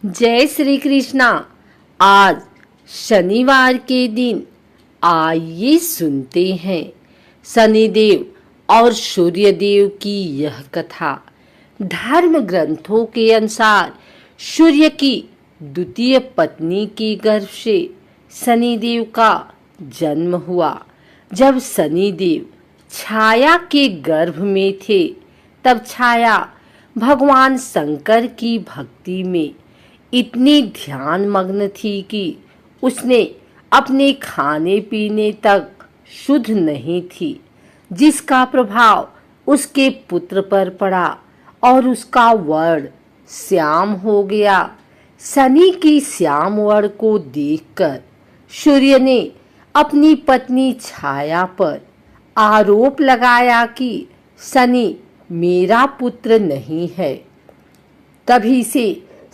जय श्री कृष्णा। आज शनिवार के दिन आइए सुनते हैं शनिदेव और सूर्यदेव की यह कथा। धर्म ग्रंथों के अनुसार सूर्य की द्वितीय पत्नी के गर्भ से शनिदेव का जन्म हुआ। जब शनिदेव छाया के गर्भ में थे तब छाया भगवान शंकर की भक्ति में इतनी ध्यान मग्न थी कि उसने अपने खाने पीने तक शुद्ध नहीं थी, जिसका प्रभाव उसके पुत्र पर पड़ा और उसका वर्ण श्याम हो गया। शनि की श्याम वर्ण को देखकर सूर्य ने अपनी पत्नी छाया पर आरोप लगाया कि शनि मेरा पुत्र नहीं है। तभी से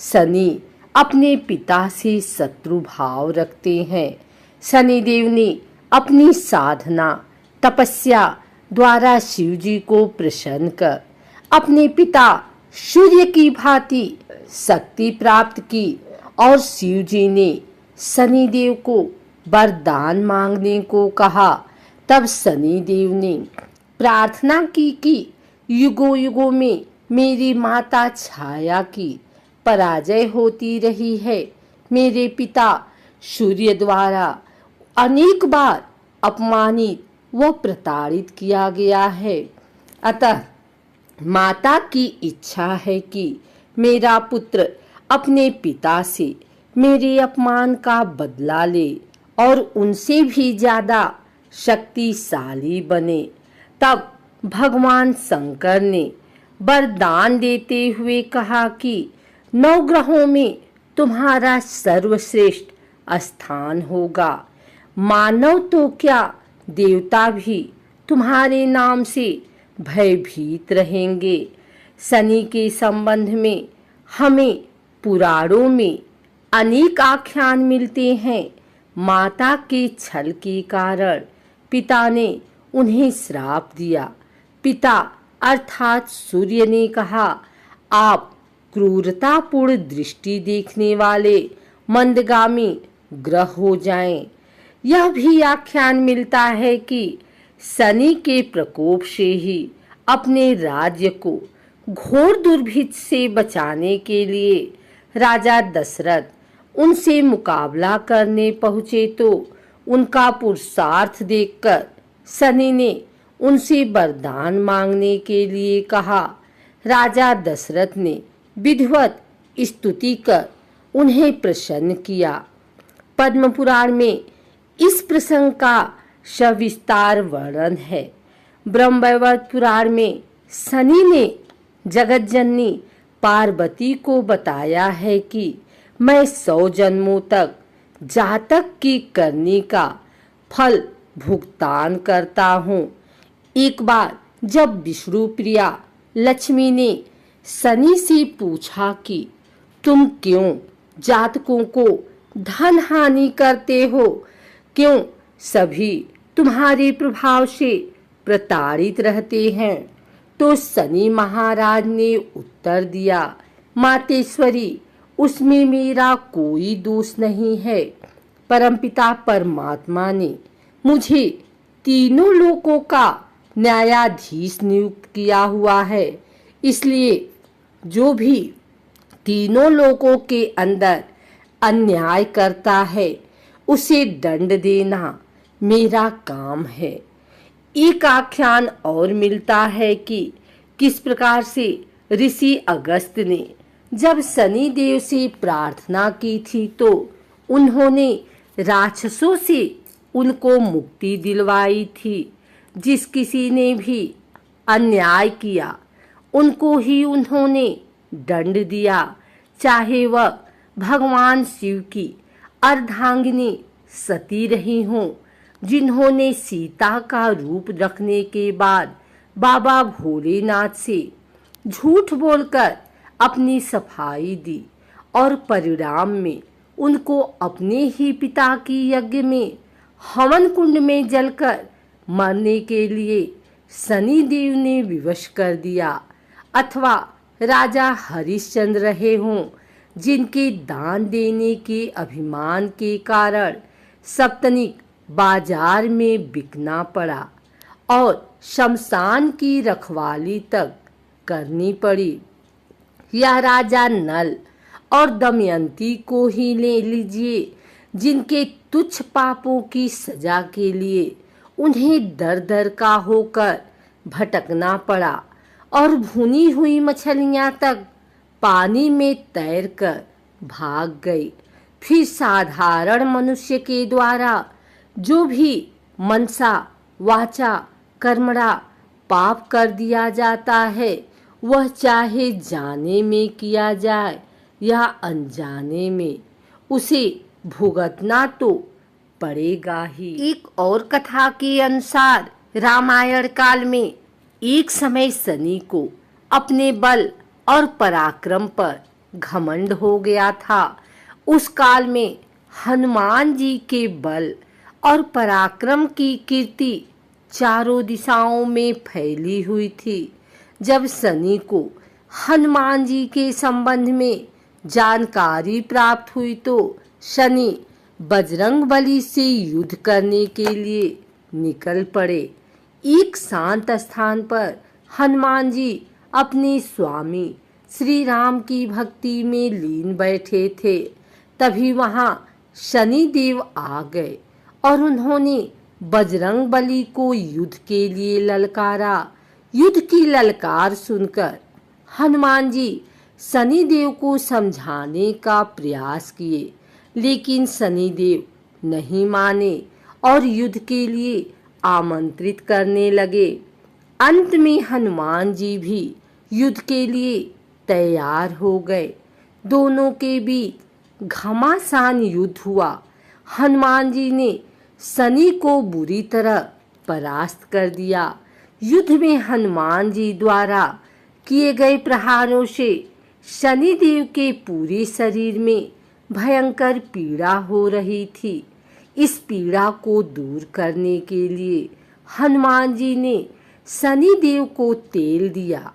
शनि अपने पिता से शत्रु भाव रखते हैं। शनिदेव ने अपनी साधना तपस्या द्वारा शिव जी को प्रसन्न कर अपने पिता सूर्य की भांति शक्ति प्राप्त की और शिव जी ने शनिदेव को वरदान मांगने को कहा। तब शनिदेव ने प्रार्थना की कि युगों युगों में मेरी माता छाया की पराजय होती रही है। मेरे पिता सूर्य द्वारा अनेक बार अपमानित व प्रताड़ित किया गया है। अतः माता की इच्छा है कि मेरा पुत्र अपने पिता से मेरे अपमान का बदला ले और उनसे भी ज्यादा शक्तिशाली बने। तब भगवान शंकर ने वरदान देते हुए कहा कि 9 ग्रहों में तुम्हारा सर्वश्रेष्ठ स्थान होगा। मानव तो क्या, देवता भी तुम्हारे नाम से भयभीत रहेंगे। शनि के संबंध में हमें पुराणों में अनेक आख्यान मिलते हैं। माता के छल के कारण पिता ने उन्हें श्राप दिया। पिता अर्थात सूर्य ने कहा, आप क्रूरतापूर्ण दृष्टि देखने वाले मंदगामी ग्रह हो जाएं। यह भी आख्यान मिलता है कि शनि के प्रकोप से ही अपने राज्य को घोर दुर्भिक्ष से बचाने के लिए राजा दशरथ उनसे मुकाबला करने पहुंचे तो उनका पुरुषार्थ देखकर शनि ने उनसे वरदान मांगने के लिए कहा। राजा दशरथ ने विधिवत स्तुति कर उन्हें प्रसन्न किया। पद्म पुराण में इस प्रसंग का सविस्तार वर्णन है। ब्रह्मवैवर्त पुराण में शनि ने जगतजननी पार्वती को बताया है कि मैं 100 जन्मों तक जातक की करनी का फल भुगतान करता हूँ। एक बार जब विष्णु प्रिया लक्ष्मी ने शनि से पूछा कि तुम क्यों जातकों को धन हानि करते हो, क्यों सभी तुम्हारे प्रभाव से प्रताड़ित रहते हैं, तो शनि महाराज ने उत्तर दिया, मातेश्वरी, उसमें मेरा कोई दोष नहीं है। परमपिता परमात्मा ने मुझे तीनों लोकों का न्यायाधीश नियुक्त किया हुआ है, इसलिए जो भी तीनों लोकों के अंदर अन्याय करता है उसे दंड देना मेरा काम है। एक आख्यान और मिलता है कि किस प्रकार से ऋषि अगस्त्य ने जब शनि देव से प्रार्थना की थी तो उन्होंने राक्षसों से उनको मुक्ति दिलवाई थी। जिस किसी ने भी अन्याय किया उनको ही उन्होंने दंड दिया, चाहे वह भगवान शिव की अर्धांगिनी सती रही हों, जिन्होंने सीता का रूप रखने के बाद बाबा भोलेनाथ से झूठ बोलकर अपनी सफाई दी और परिणाम में उनको अपने ही पिता की यज्ञ में हवन कुंड में जलकर मरने के लिए शनि देव ने विवश कर दिया। अथवा राजा हरिश्चंद्र रहे हों, जिनके दान देने के अभिमान के कारण सप्तनिक बाजार में बिकना पड़ा और शमशान की रखवाली तक करनी पड़ी। या राजा नल और दमयंती को ही ले लीजिए, जिनके तुच्छ पापों की सजा के लिए उन्हें दर दर का होकर भटकना पड़ा और भुनी हुई मछलियां तक पानी में तैरकर भाग गई। फिर साधारण मनुष्य के द्वारा जो भी मनसा वाचा कर्मणा पाप कर दिया जाता है, वह चाहे जाने में किया जाए या अनजाने में, उसे भुगतना तो पड़ेगा ही। एक और कथा के अनुसार रामायण काल में एक समय शनि को अपने बल और पराक्रम पर घमंड हो गया था। उस काल में हनुमान जी के बल और पराक्रम की कीर्ति चारों दिशाओं में फैली हुई थी। जब शनि को हनुमान जी के संबंध में जानकारी प्राप्त हुई तो शनि बजरंग बली से युद्ध करने के लिए निकल पड़े। एक शांत स्थान पर हनुमान जी अपने स्वामी श्री राम की भक्ति में लीन बैठे थे। तभी वहां शनि देव आ गए और उन्होंने बजरंग बली को युद्ध के लिए ललकारा। युद्ध की ललकार सुनकर हनुमान जी शनि देव को समझाने का प्रयास किए, लेकिन शनि देव नहीं माने और युद्ध के लिए आमंत्रित करने लगे। अंत में हनुमान जी भी युद्ध के लिए तैयार हो गए। दोनों के बीच घमासान युद्ध हुआ। हनुमान जी ने शनि को बुरी तरह परास्त कर दिया। युद्ध में हनुमान जी द्वारा किए गए प्रहारों से शनि देव के पूरे शरीर में भयंकर पीड़ा हो रही थी। इस पीड़ा को दूर करने के लिए हनुमान जी ने शनि देव को तेल दिया।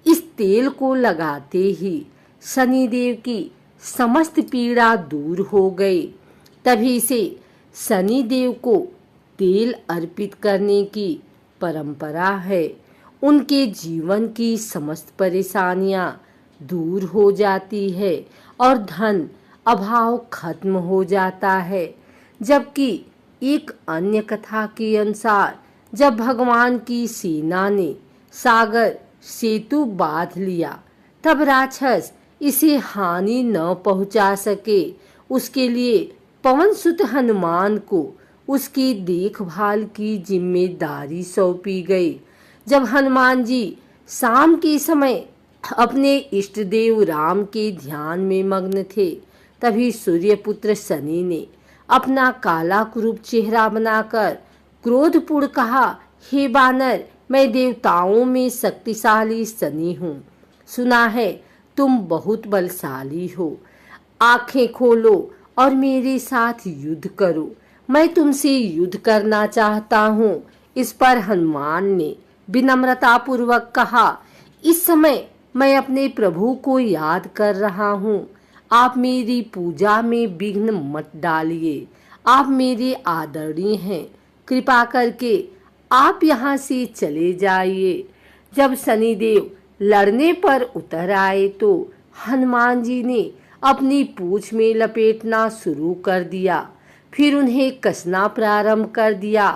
इस तेल को लगाते ही शनि देव की समस्त पीड़ा दूर हो गई। तभी से शनि देव को तेल अर्पित करने की परंपरा है। उनके जीवन की समस्त परेशानियां दूर हो जाती है और धन अभाव खत्म हो जाता है। जबकि एक अन्य कथा के अनुसार जब भगवान की सेना ने सागर सेतु बांध लिया, तब राक्षस इसे हानि न पहुंचा सके, उसके लिए पवन सुत हनुमान को उसकी देखभाल की जिम्मेदारी सौंपी गई। जब हनुमान जी शाम के समय अपने इष्ट देव राम के ध्यान में मग्न थे, तभी सूर्यपुत्र शनि ने अपना काला कुरूप चेहरा बनाकर क्रोधपूर्ण कहा, हे बानर, मैं देवताओं में शक्तिशाली शनि हूँ। सुना है तुम बहुत बलशाली हो। आंखें खोलो और मेरे साथ युद्ध करो। मैं तुमसे युद्ध करना चाहता हूँ। इस पर हनुमान ने विनम्रता पूर्वक कहा, इस समय मैं अपने प्रभु को याद कर रहा हूँ। आप मेरी पूजा में विघ्न मत डालिए। आप मेरे आदरणीय हैं। कृपा करके आप यहाँ से चले जाइए। जब शनिदेव लड़ने पर उतर आए तो हनुमान जी ने अपनी पूंछ में लपेटना शुरू कर दिया। फिर उन्हें कसना प्रारंभ कर दिया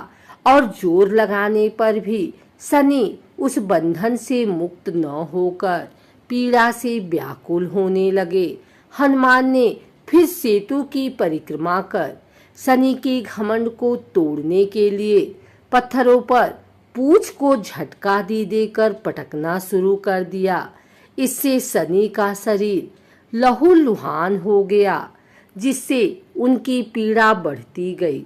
और जोर लगाने पर भी शनि उस बंधन से मुक्त न होकर पीड़ा से व्याकुल होने लगे। हनुमान ने फिर सेतु की परिक्रमा कर शनि के घमंड को तोड़ने के लिए पत्थरों पर पूंछ को झटका दे देकर पटकना शुरू कर दिया। इससे शनि का शरीर लहूलुहान हो गया, जिससे उनकी पीड़ा बढ़ती गई।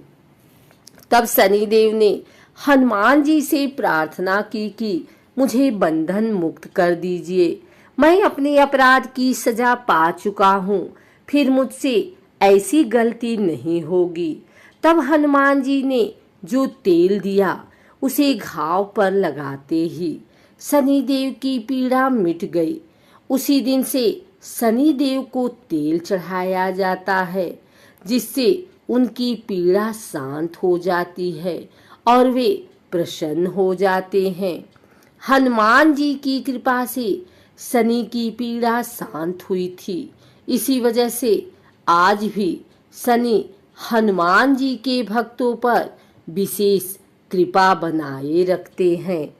तब शनिदेव ने हनुमान जी से प्रार्थना की कि मुझे बंधन मुक्त कर दीजिए। मैं अपने अपराध की सजा पा चुका हूँ, फिर मुझसे ऐसी गलती नहीं होगी। तब हनुमान जी ने जो तेल दिया उसे घाव पर लगाते ही शनिदेव की पीड़ा मिट गई। उसी दिन से शनि देव को तेल चढ़ाया जाता है, जिससे उनकी पीड़ा शांत हो जाती है और वे प्रसन्न हो जाते हैं। हनुमान जी की कृपा से शनि की पीड़ा शांत हुई थी। इसी वजह से आज भी शनि हनुमान जी के भक्तों पर विशेष कृपा बनाए रखते हैं।